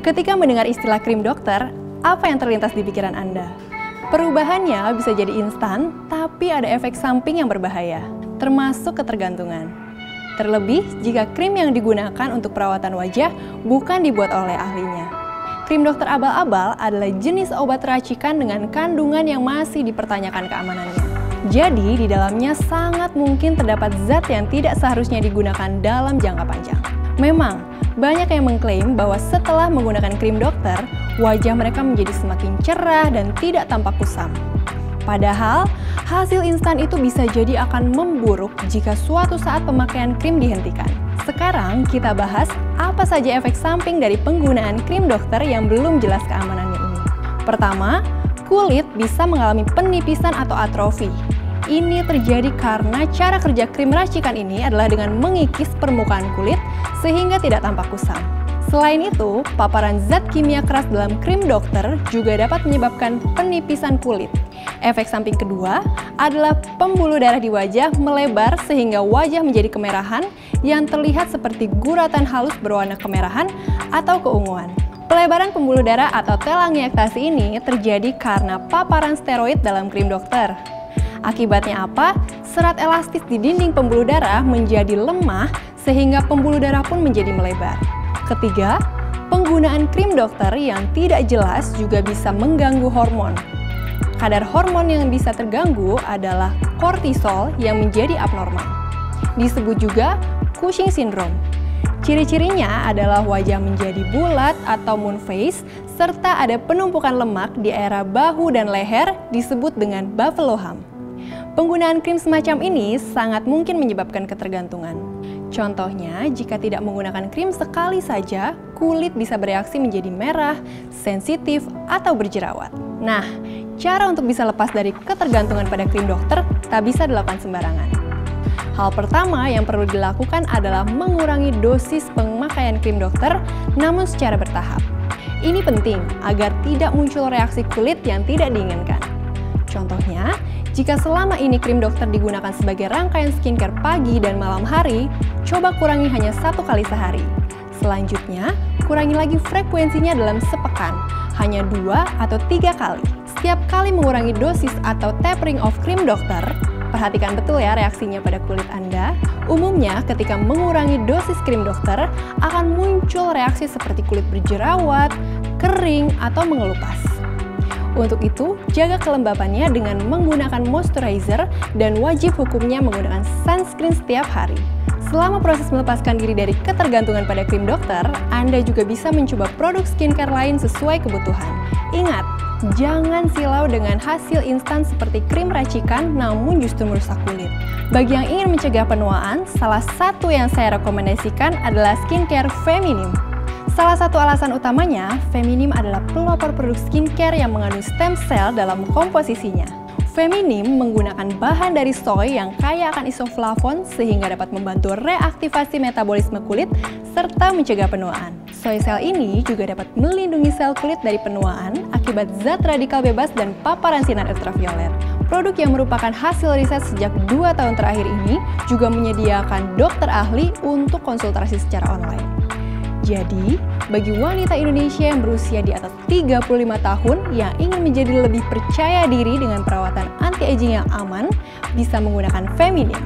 Ketika mendengar istilah krim dokter, apa yang terlintas di pikiran Anda? Perubahannya bisa jadi instan, tapi ada efek samping yang berbahaya, termasuk ketergantungan. Terlebih jika krim yang digunakan untuk perawatan wajah bukan dibuat oleh ahlinya. Krim dokter abal-abal adalah jenis obat racikan dengan kandungan yang masih dipertanyakan keamanannya. Jadi, di dalamnya sangat mungkin terdapat zat yang tidak seharusnya digunakan dalam jangka panjang. Memang, banyak yang mengklaim bahwa setelah menggunakan krim dokter, wajah mereka menjadi semakin cerah dan tidak tampak kusam. Padahal, hasil instan itu bisa jadi akan memburuk jika suatu saat pemakaian krim dihentikan. Sekarang kita bahas apa saja efek samping dari penggunaan krim dokter yang belum jelas keamanannya ini. Pertama, kulit bisa mengalami penipisan atau atrofi. Ini terjadi karena cara kerja krim racikan ini adalah dengan mengikis permukaan kulit sehingga tidak tampak kusam. Selain itu, paparan zat kimia keras dalam krim dokter juga dapat menyebabkan penipisan kulit. Efek samping kedua adalah pembuluh darah di wajah melebar sehingga wajah menjadi kemerahan yang terlihat seperti guratan halus berwarna kemerahan atau keunguan. Pelebaran pembuluh darah atau telangiectasi ini terjadi karena paparan steroid dalam krim dokter. Akibatnya apa? Serat elastis di dinding pembuluh darah menjadi lemah sehingga pembuluh darah pun menjadi melebar. Ketiga, penggunaan krim dokter yang tidak jelas juga bisa mengganggu hormon. Kadar hormon yang bisa terganggu adalah kortisol yang menjadi abnormal. Disebut juga Cushing syndrome. Ciri-cirinya adalah wajah menjadi bulat atau moon face, serta ada penumpukan lemak di area bahu dan leher disebut dengan buffalo hump. Penggunaan krim semacam ini sangat mungkin menyebabkan ketergantungan. Contohnya, jika tidak menggunakan krim sekali saja, kulit bisa bereaksi menjadi merah, sensitif, atau berjerawat. Nah, cara untuk bisa lepas dari ketergantungan pada krim dokter tak bisa dilakukan sembarangan. Hal pertama yang perlu dilakukan adalah mengurangi dosis pemakaian krim dokter, namun secara bertahap. Ini penting agar tidak muncul reaksi kulit yang tidak diinginkan. Contohnya, jika selama ini krim dokter digunakan sebagai rangkaian skincare pagi dan malam hari, coba kurangi hanya 1 kali sehari. Selanjutnya, kurangi lagi frekuensinya dalam sepekan, hanya 2 atau 3 kali. Setiap kali mengurangi dosis atau tapering off krim dokter, perhatikan betul ya reaksinya pada kulit Anda. Umumnya, ketika mengurangi dosis krim dokter, akan muncul reaksi seperti kulit berjerawat, kering, atau mengelupas. Untuk itu, jaga kelembapannya dengan menggunakan moisturizer dan wajib hukumnya menggunakan sunscreen setiap hari. Selama proses melepaskan diri dari ketergantungan pada krim dokter, Anda juga bisa mencoba produk skincare lain sesuai kebutuhan. Ingat, jangan silau dengan hasil instan seperti krim racikan namun justru merusak kulit. Bagi yang ingin mencegah penuaan, salah satu yang saya rekomendasikan adalah skincare feminim. Salah satu alasan utamanya, feminim adalah pelopor produk skincare yang mengandung stem cell dalam komposisinya. Feminim menggunakan bahan dari soy yang kaya akan isoflavon sehingga dapat membantu reaktivasi metabolisme kulit serta mencegah penuaan. Soy cell ini juga dapat melindungi sel kulit dari penuaan akibat zat radikal bebas dan paparan sinar ultraviolet. Produk yang merupakan hasil riset sejak 2 tahun terakhir ini juga menyediakan dokter ahli untuk konsultasi secara online. Jadi, bagi wanita Indonesia yang berusia di atas 35 tahun yang ingin menjadi lebih percaya diri dengan perawatan anti-aging yang aman, bisa menggunakan Feminim.